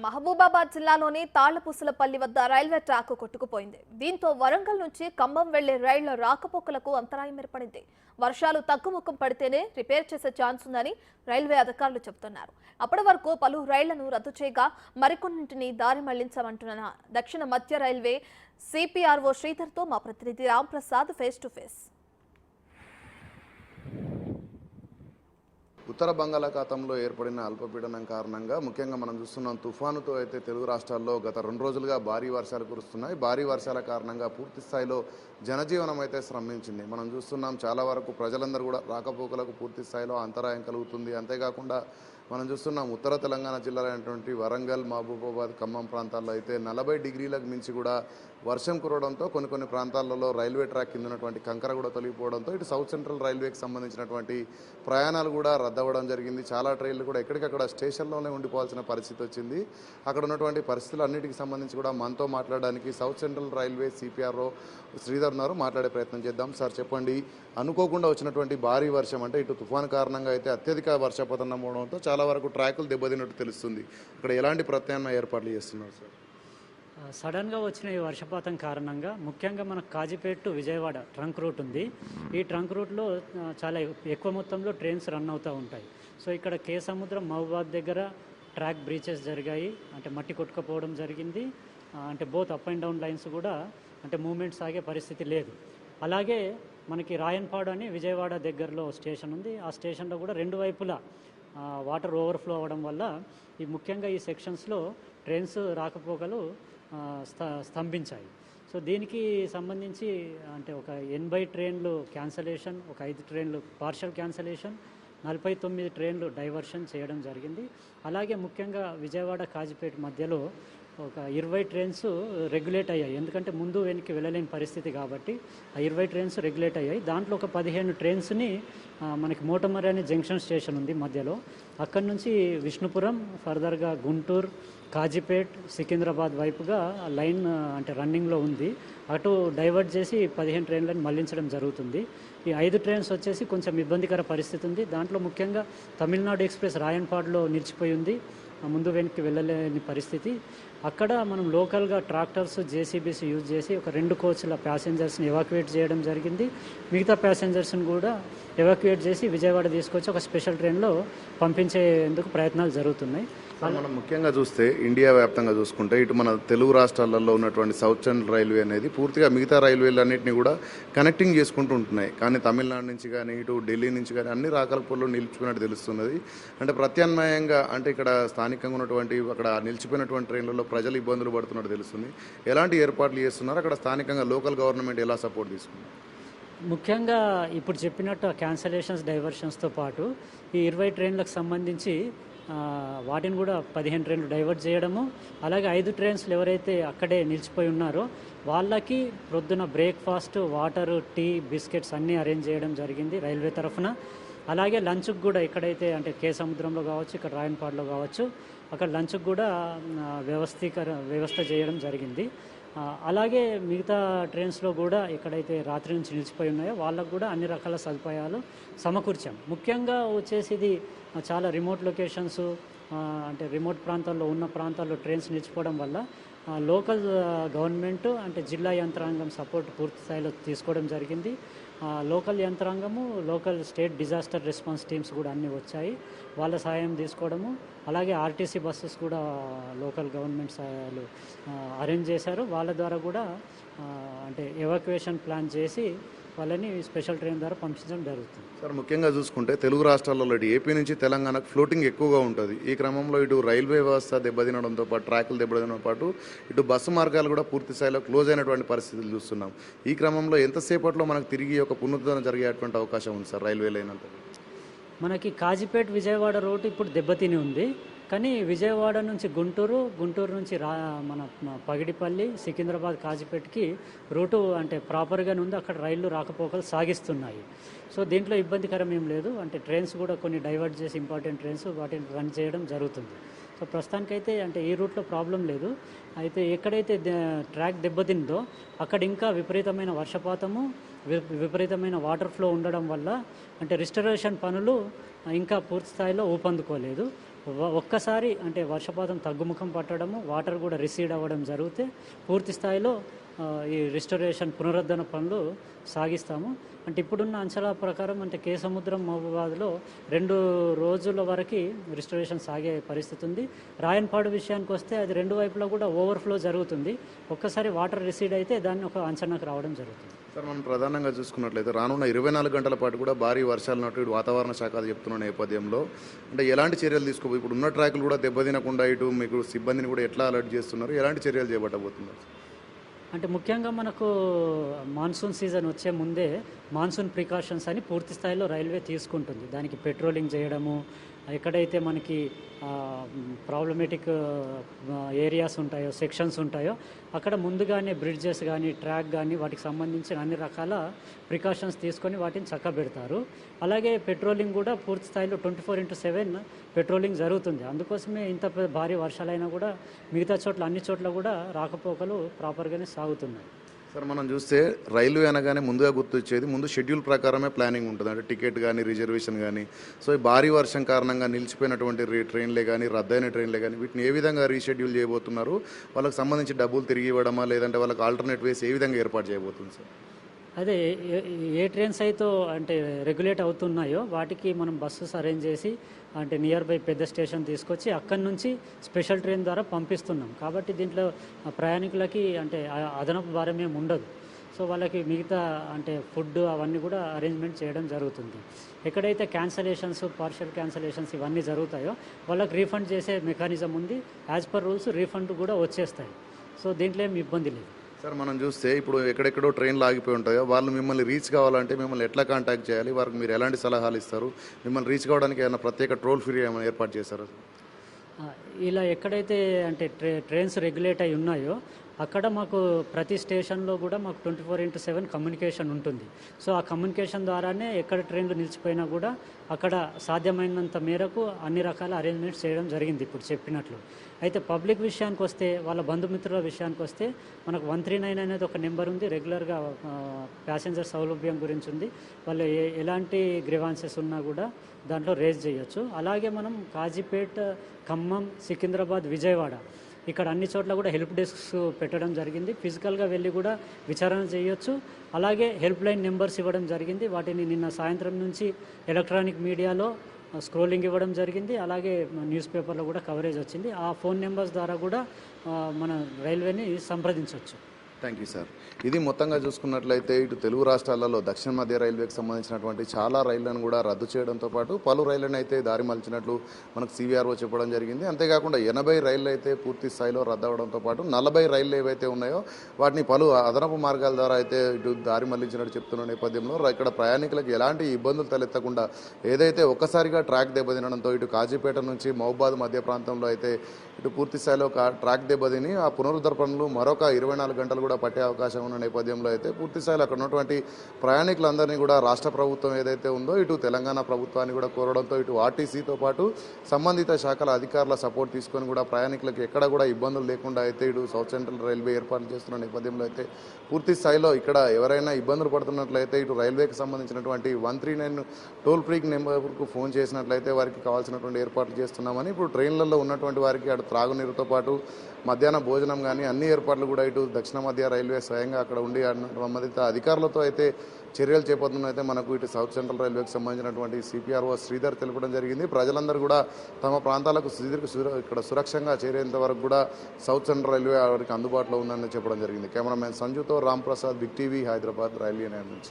మహబూబాబాద్ జిల్లాలోని తాళ్లపూసలపల్లి వద్ద railway track కొట్టుకుపోయింది. దీంతో వరంగల్ నుంచి ఖమ్మం వెళ్లే రైళ్ల రాకపోకలకు అంతరాయం ఏర్పడింది. వర్షాలు తగ్గుముఖం పడితేనే రిపేర్ చేసే ఛాన్స్ ఉందని రైల్వే అధికారులు చెబుతున్నారు. అప్పటి వరకు పలు రైళ్లను రద్దు చేయగా మరికొన్నింటిని దారి మళ్లించమంటున్న దక్షిణ మధ్య రైల్వే సిపిఆర్ఓ శ్రీధర్తో మా ప్రతినిధి రాంప్రసాద్ ఫేస్ టు ఫేస్. ఉత్తర బంగాళాఖాతంలో ఏర్పడిన అల్పపీడనం కారణంగా ముఖ్యంగా మనం చూస్తున్నాం తుఫానుతో అయితే తెలుగు రాష్ట్రాల్లో గత 2 రోజులుగా భారీ వర్షాలు కురుస్తున్నాయి. భారీ వర్షాల కారణంగా పూర్తి స్థాయిలో జనజీవనం అయితే స్తంభించింది. మనం చూస్తున్నాం చాలా వరకు ప్రజలందరూ కూడా రాకపోకలకు పూర్తి స్థాయిలో అంతరాయం కలుగుతుంది. అంతేకాకుండా మనం చూస్తున్నాం ఉత్తర తెలంగాణ జిల్లాలైనటువంటి వరంగల్, మహబూబాబాద్, ఖమ్మం ప్రాంతాల్లో అయితే 40 డిగ్రీలకు మించి కూడా వర్షం కురవడంతో కొన్ని ప్రాంతాలలో రైల్వే ట్రాక్ కింద ఉన్నటువంటి కంకర కూడా తొలగిపోవడంతో ఇటు సౌత్ సెంట్రల్ రైల్వేకి సంబంధించినటువంటి ప్రయాణాలు కూడా రద్దవడం జరిగింది. చాలా ట్రైన్లు కూడా ఎక్కడికక్కడ స్టేషన్లోనే ఉండిపోవాల్సిన పరిస్థితి వచ్చింది. అక్కడ ఉన్నటువంటి పరిస్థితులు అన్నిటికి సంబంధించి కూడా మనతో మాట్లాడడానికి south central railway CPRO Sridhar ఉన్నారు. మాట్లాడే ప్రయత్నం చేద్దాం. సార్ చెప్పండి, అనుకోకుండా వచ్చినటువంటి భారీ వర్షం అంటే ఇటు తుఫాను కారణంగా అయితే అత్యధిక వర్షపాతం అవడంతో చాలా వరకు ట్రాకులు దెబ్బతిన్నట్టు తెలుస్తుంది. ఇక్కడ ఎలాంటి ప్రత్యామ్నాయ ఏర్పాట్లు చేస్తున్నారు సార్? సడన్గా వచ్చిన ఈ వర్షపాతం కారణంగా ముఖ్యంగా మనకు Kazipet to Vijayawada trunk route ఉంది. ఈ ట్రంక్ రూట్లో చాలా ఎక్కువ మొత్తంలో ట్రైన్స్ రన్ అవుతూ ఉంటాయి. సో ఇక్కడ కే సముద్రం మహబూబాద్ దగ్గర ట్రాక్ బ్రీచెస్ జరిగాయి, అంటే మట్టి కొట్టుకుపోవడం జరిగింది. అంటే both up and down lines కూడా అంటే మూమెంట్ సాగే పరిస్థితి లేదు. అలాగే మనకి రాయన్పాడు అని విజయవాడ దగ్గరలో స్టేషన్ ఉంది. ఆ స్టేషన్లో కూడా 2 వైపులా వాటర్ ఓవర్ఫ్లో అవ్వడం వల్ల ముఖ్యంగా ఈ సెక్షన్స్లో ట్రైన్స్ రాకపోకలు స్తంభించాయి. సో దీనికి సంబంధించి అంటే ఒక 80 ట్రైన్లు క్యాన్సలేషన్, ఒక 5 ట్రైన్లు పార్షల్ క్యాన్సలేషన్, 49 ట్రైన్లు డైవర్షన్ చేయడం జరిగింది. అలాగే ముఖ్యంగా విజయవాడ కాజీపేట మధ్యలో ఒక 20 ట్రైన్స్ రెగ్యులేట్ అయ్యాయి. ఎందుకంటే ముందు వెనక్కి వెళ్ళలేని పరిస్థితి కాబట్టి ఆ 20 ట్రైన్స్ రెగ్యులేట్ అయ్యాయి. దాంట్లో ఒక 15 ట్రైన్స్ని మనకి మోటమరి అనే జంక్షన్ స్టేషన్ ఉంది మధ్యలో, అక్కడి నుంచి విష్ణుపురం, ఫర్దర్గా గుంటూరు, కాజీపేట్, సికింద్రాబాద్ వైపుగా లైన్ అంటే రన్నింగ్లో ఉంది. అటు డైవర్ట్ చేసి 15 ట్రైన్లను మళ్లించడం జరుగుతుంది. ఈ 5 ట్రైన్స్ వచ్చేసి కొంచెం ఇబ్బందికర పరిస్థితి ఉంది. దాంట్లో ముఖ్యంగా తమిళనాడు ఎక్స్ప్రెస్ రాయన్పాడులో నిలిచిపోయి ఉంది, ముందు వెనక్కి వెళ్ళలేని పరిస్థితి. అక్కడ మనం లోకల్గా ట్రాక్టర్స్, జేసీబీస్ యూజ్ చేసి ఒక 2 కోచ్ల ప్యాసింజర్స్ని ఎవాక్యుయేట్ చేయడం జరిగింది. మిగతా ప్యాసింజర్స్ని కూడా ఎవాక్యుయేట్ చేసి విజయవాడ తీసుకొచ్చి ఒక స్పెషల్ ట్రైన్లో పంపించేందుకు ప్రయత్నాలు జరుగుతున్నాయి. మనం ముఖ్యంగా చూస్తే ఇండియా వ్యాప్తంగా చూసుకుంటే ఇటు మన తెలుగు రాష్ట్రాలలో ఉన్నటువంటి సౌత్ సెంట్రల్ రైల్వే అనేది పూర్తిగా మిగతా రైల్వేలన్నింటినీ కూడా కనెక్టింగ్ చేసుకుంటూ ఉంటున్నాయి. కానీ తమిళనాడు నుంచి కానీ ఇటు ఢిల్లీ నుంచి కానీ అన్ని రాకలపూర్లో నిలిచిపోయినట్టు తెలుస్తున్నది. అంటే ప్రత్యామ్నాయంగా అంటే ఇక్కడ స్థానికంగా ఉన్నటువంటి అక్కడ నిలిచిపోయినటువంటి ట్రైన్లలో ప్రజలు ఇబ్బందులు పడుతున్నట్టు తెలుస్తుంది. ఎలాంటి ఏర్పాట్లు చేస్తున్నారు? అక్కడ స్థానికంగా లోకల్ గవర్నమెంట్ ఎలా సపోర్ట్ తీసుకుంది? ముఖ్యంగా ఇప్పుడు చెప్పినట్టు క్యాన్సలేషన్స్, డైవర్షన్స్తో పాటు ఈ 20 ట్రైన్లకు సంబంధించి వాటిని కూడా 15 ట్రైన్లు డైవర్ట్ చేయడము, అలాగే 5 ట్రైన్స్లు ఎవరైతే అక్కడే నిలిచిపోయి ఉన్నారో వాళ్ళకి ప్రొద్దున బ్రేక్ఫాస్ట్, వాటరు, టీ, బిస్కెట్స్ అన్నీ అరేంజ్ చేయడం జరిగింది రైల్వే తరఫున. అలాగే లంచ్కి కూడా ఎక్కడైతే అంటే కే సముద్రంలో కావచ్చు, ఇక్కడ రాయన్పాడులో కావచ్చు, అక్కడ లంచ్కి కూడా వ్యవస్థ చేయడం జరిగింది. అలాగే మిగతా ట్రైన్స్లో కూడా ఎక్కడైతే రాత్రి నుంచి నిలిచిపోయి ఉన్నాయో వాళ్ళకు కూడా అన్ని రకాల సదుపాయాలు సమకూర్చాం. ముఖ్యంగా వచ్చేసి ఇది చాలా రిమోట్ లొకేషన్స్, అంటే రిమోట్ ప్రాంతాల్లో ఉన్న ప్రాంతాల్లో ట్రైన్స్ నిలిచిపోవడం వల్ల లోకల్ గవర్నమెంట్ అంటే జిల్లా యంత్రాంగం సపోర్ట్ పూర్తి స్థాయిలో తీసుకోవడం జరిగింది. లోకల్ యంత్రాంగము, local state disaster response teams కూడా అన్నీ వచ్చాయి, వాళ్ళ సహాయం తీసుకోవడము. అలాగే ఆర్టీసీ బస్సెస్ కూడా లోకల్ గవర్నమెంట్ సహాయాలు అరేంజ్ చేశారు. వాళ్ళ ద్వారా కూడా అంటే ఎవాక్యుయేషన్ ప్లాన్ చేసి వాళ్ళని స్పెషల్ ట్రైన్ ద్వారా పంపించడం జరుగుతుంది. సార్ ముఖ్యంగా చూసుకుంటే తెలుగు రాష్ట్రాలలో ఏపీ నుంచి తెలంగాణకు ఫ్లోటింగ్ ఎక్కువగా ఉంటుంది. ఈ క్రమంలో ఇటు రైల్వే వ్యవస్థ దెబ్బతినడంతో పాటు ట్రాకులు దెబ్బతినడంతో పాటు ఇటు బస్సు మార్గాలు కూడా పూర్తి స్థాయిలో క్లోజ్ అయినటువంటి పరిస్థితులు చూస్తున్నాం. ఈ క్రమంలో ఎంతసేపట్లో మనకు తిరిగి ఒక పునరుద్ధరణ జరిగేటువంటి అవకాశం ఉంది సార్ రైల్వే లైన్ అంతా? మనకి కాజీపేట విజయవాడ రూట్ ఇప్పుడు దెబ్బతిని ఉంది. కానీ విజయవాడ నుంచి గుంటూరు నుంచి మన పగిడిపల్లి, సికింద్రాబాద్, కాజీపేటకి రూటు అంటే ప్రాపర్గానే ఉంది. అక్కడ రైళ్లు రాకపోకలు సాగిస్తున్నాయి. సో దీంట్లో ఇబ్బందికరం ఏం లేదు. అంటే ట్రైన్స్ కూడా కొన్ని డైవర్ట్ చేసి ఇంపార్టెంట్ ట్రైన్స్ వాటిని రన్ చేయడం జరుగుతుంది. సో ప్రస్తుతానికైతే అంటే ఈ రూట్లో ప్రాబ్లం లేదు. అయితే ఎక్కడైతే ట్రాక్ దెబ్బతిందో అక్కడ ఇంకా విపరీతమైన వర్షపాతము, విపరీతమైన వాటర్ ఫ్లో ఉండడం వల్ల అంటే రిస్టరేషన్ పనులు ఇంకా పూర్తి స్థాయిలో ఊపందుకోలేదు. ఒక్కసారి అంటే వర్షపాతం తగ్గుముఖం పట్టడము, వాటర్ కూడా రిసీడ్ అవ్వడం జరిగితే పూర్తి స్థాయిలో ఈ రిస్టోరేషన్ పునరుద్ధరణ పనులు సాగిస్తాము. అంటే ఇప్పుడున్న అంచనా ప్రకారం అంటే కేసముద్రం మహబూబాబాద్లో 2 రోజుల వరకు రిస్టోరేషన్ సాగే పరిస్థితి ఉంది. రాయన్పాడు విషయానికి వస్తే అది 2 వైపులా కూడా ఓవర్ఫ్లో జరుగుతుంది. ఒక్కసారి వాటర్ రిసీడ్ అయితే దాన్ని ఒక అంచనాకు రావడం జరుగుతుంది. సార్, మనం ప్రధానంగా చూసుకున్నట్లయితే రానున్న 24 గంటల పాటు కూడా భారీ వర్షాలు ఉన్నట్టు వాతావరణ శాఖ చెప్తున్న నేపథ్యంలో అంటే ఎలాంటి చర్యలు తీసుకోబోయి, ఇప్పుడు ఉన్న ట్రాకులు కూడా దెబ్బతినకుండా ఇటు మీకు సిబ్బందిని కూడా ఎట్లా అలర్ట్ చేస్తున్నారు, ఎలాంటి చర్యలు చేపట్టబోతున్నారు? అంటే ముఖ్యంగా మనకు మాన్సూన్ సీజన్ వచ్చే ముందే మాన్సూన్ ప్రికాషన్స్ అని పూర్తి స్థాయిలో రైల్వే తీసుకుంటుంది. దానికి పెట్రోలింగ్ చేయడము, ఎక్కడైతే మనకి ప్రాబ్లమేటిక్ ఏరియాస్ ఉంటాయో, సెక్షన్స్ ఉంటాయో అక్కడ ముందుగానే బ్రిడ్జెస్ కానీ ట్రాక్ కానీ వాటికి సంబంధించిన అన్ని రకాల ప్రికాషన్స్ తీసుకొని వాటిని చక్కబెడతారు. అలాగే పెట్రోలింగ్ కూడా పూర్తి స్థాయిలో 24/7 పెట్రోలింగ్ జరుగుతుంది. అందుకోసమే ఇంత భారీ వర్షాలైనా కూడా మిగతా చోట్ల అన్ని చోట్ల కూడా రాకపోకలు ప్రాపర్గానే సాగుతున్నాయి. సార్, మనం చూస్తే రైల్వే అనగానే ముందుగా గుర్తొచ్చేది ముందు షెడ్యూల్ ప్రకారమే ప్లానింగ్ ఉంటుంది. అంటే టికెట్ కానీ రిజర్వేషన్ కానీ. సో ఈ భారీ వర్షం కారణంగా నిలిచిపోయినటువంటి ట్రైన్లే కానీ, రద్దయిన ట్రైన్లే కానీ వీటిని ఏ విధంగా రీషెడ్యూల్ చేయబోతున్నారు? వాళ్ళకి సంబంధించి డబ్బులు తిరిగి ఇవ్వడమా, లేదంటే వాళ్ళకి ఆల్టర్నేట్ వేస్ ఏ విధంగా ఏర్పాటు చేయబోతుంది సార్? అదే ఏ ట్రైన్స్ అయితే అంటే రెగ్యులేట్ అవుతున్నాయో వాటికి మనం బస్సెస్ అరేంజ్ చేసి అంటే నియర్ బై పెద్ద స్టేషన్ తీసుకొచ్చి అక్కడి నుంచి స్పెషల్ ట్రైన్ ద్వారా పంపిస్తున్నాం. కాబట్టి దీంట్లో ప్రయాణికులకి అంటే అదనపు భారం ఏమి ఉండదు. సో వాళ్ళకి మిగతా అంటే ఫుడ్ అవన్నీ కూడా అరేంజ్మెంట్ చేయడం జరుగుతుంది. ఎక్కడైతే క్యాన్సలేషన్స్, పార్షియల్ క్యాన్సలేషన్స్ ఇవన్నీ జరుగుతాయో వాళ్ళకి రీఫండ్ చేసే మెకానిజం ఉంది. యాజ్ పర్ రూల్స్ రీఫండ్ కూడా వచ్చేస్తాయి. సో దీంట్లో ఏమి ఇబ్బంది లేదు. సార్, మనం చూస్తే ఇప్పుడు ఎక్కడెక్కడో ట్రైన్లు ఆగిపోయి ఉంటాయో వాళ్ళు మిమ్మల్ని రీచ్ కావాలంటే మిమ్మల్ని ఎట్లా కాంటాక్ట్ చేయాలి? వారికి మీరు ఎలాంటి సలహాలు ఇస్తారు? మిమ్మల్ని రీచ్ కావడానికి ఏమైనా ప్రత్యేక టోల్ ఫ్రీ ఏమైనా ఏర్పాటు చేశారు? ఇలా ఎక్కడైతే అంటే ట్రైన్స్ రెగ్యులేట్ అయి ఉన్నాయో అక్కడ మాకు ప్రతి స్టేషన్లో కూడా మాకు 24/7 కమ్యూనికేషన్ ఉంటుంది. సో ఆ కమ్యూనికేషన్ ద్వారానే ఎక్కడ ట్రైన్లు నిలిచిపోయినా కూడా అక్కడ సాధ్యమైనంత మేరకు అన్ని రకాల అరేంజ్మెంట్స్ చేయడం జరిగింది ఇప్పుడు చెప్పినట్లు. అయితే పబ్లిక్ విషయానికి వస్తే, వాళ్ళ బంధుమిత్రుల విషయానికి వస్తే మనకు 139 అనేది ఒక నెంబర్ ఉంది. రెగ్యులర్గా ప్యాసింజర్ సౌలభ్యం గురించి ఉంది. వాళ్ళు ఎలాంటి గ్రీవాన్సెస్ ఉన్నా కూడా దాంట్లో రేజ్ చేయొచ్చు. అలాగే మనం కాజీపేట్, ఖమ్మం, సికింద్రాబాద్, విజయవాడ ఇక్కడ అన్ని చోట్ల కూడా హెల్ప్ డెస్క్స్ పెట్టడం జరిగింది. ఫిజికల్గా వెళ్ళి కూడా విచారణ చేయొచ్చు. అలాగే హెల్ప్ లైన్ నెంబర్స్ ఇవ్వడం జరిగింది. వాటిని నిన్న సాయంత్రం నుంచి ఎలక్ట్రానిక్ మీడియాలో స్క్రోలింగ్ ఇవ్వడం జరిగింది. అలాగే న్యూస్ పేపర్లో కూడా కవరేజ్ వచ్చింది. ఆ ఫోన్ నెంబర్స్ ద్వారా కూడా మన రైల్వేని సంప్రదించవచ్చు. Thank you sir. ఇది మొత్తంగా చూసుకున్నట్లయితే ఇటు తెలుగు రాష్ట్రాలలో దక్షిణ మధ్య రైల్వేకి సంబంధించినటువంటి చాలా రైళ్లను కూడా రద్దు చేయడంతో పాటు పలు రైళ్లను అయితే దారి మలిచినట్లు మనకు CVRO చెప్పడం జరిగింది. అంతేకాకుండా 80 రైళ్లు అయితే పూర్తి స్థాయిలో రద్దు అవడంతో పాటు 40 రైళ్లు ఏవైతే ఉన్నాయో వాటిని పలు అదనపు మార్గాల ద్వారా అయితే ఇటు దారి మళ్లించినట్టు చెప్తున్న నేపథ్యంలో ఇక్కడ ప్రయాణికులకు ఎలాంటి ఇబ్బందులు తలెత్తకుండా ఏదైతే ఒక్కసారిగా ట్రాక్ దెబ్బతినడంతో ఇటు కాజీపేట నుంచి మహబూబాద్ మధ్య ప్రాంతంలో అయితే ఇటు పూర్తి స్థాయిలో ట్రాక్ దెబ్బతిని ఆ పునరుద్ధరణ పనులు మరొక 24 గంటలు కూడా పట్టే అవకాశం ఉన్న నేపథ్యంలో అయితే పూర్తి స్థాయిలో అక్కడ ఉన్నటువంటి ప్రయాణికులందరినీ కూడా రాష్ట్ర ప్రభుత్వం ఏదైతే ఉందో ఇటు తెలంగాణ ప్రభుత్వాన్ని కూడా కోరడంతో ఇటు ఆర్టీసీతో పాటు సంబంధిత శాఖల అధికారుల సపోర్ట్ తీసుకొని కూడా ప్రయాణికులకు ఎక్కడ కూడా ఇబ్బందులు లేకుండా అయితే ఇటు సౌత్ సెంట్రల్ రైల్వే ఏర్పాట్లు చేస్తున్న నేపథ్యంలో అయితే పూర్తి స్థాయిలో ఇక్కడ ఎవరైనా ఇబ్బందులు పడుతున్నట్లయితే ఇటు రైల్వేకి సంబంధించినటువంటి 139 టోల్ ఫ్రీ నెంబర్కు ఫోన్ చేసినట్లయితే వారికి కావాల్సినటువంటి ఏర్పాట్లు చేస్తున్నామని, ఇప్పుడు ట్రైన్లలో ఉన్నటువంటి వారికి అటు త్రాగునీరుతో పాటు మధ్యాహ్న భోజనం కానీ అన్ని ఏర్పాట్లు కూడా ఇటు దక్షిణ మధ్య రైల్వే స్వయంగా అక్కడ ఉండి సంబంధిత అధికారులతో అయితే చర్యలు చేపడుతున్నైతే మనకు ఇటు సౌత్ సెంట్రల్ రైల్వేకి సంబంధించినటువంటి CPRO శ్రీధర్ తెలపడం జరిగింది. ప్రజలందరూ కూడా తమ ప్రాంతాలకు ఇక్కడ సురక్షంగా చేరేంత వరకు కూడా సౌత్ సెంట్రల్ రైల్వే వారికి అందుబాటులో ఉందని చెప్పడం జరిగింది. కెమెరామెన్ సంజుతో Ram Prasad, big TV, Hyderabad railway నుంచి.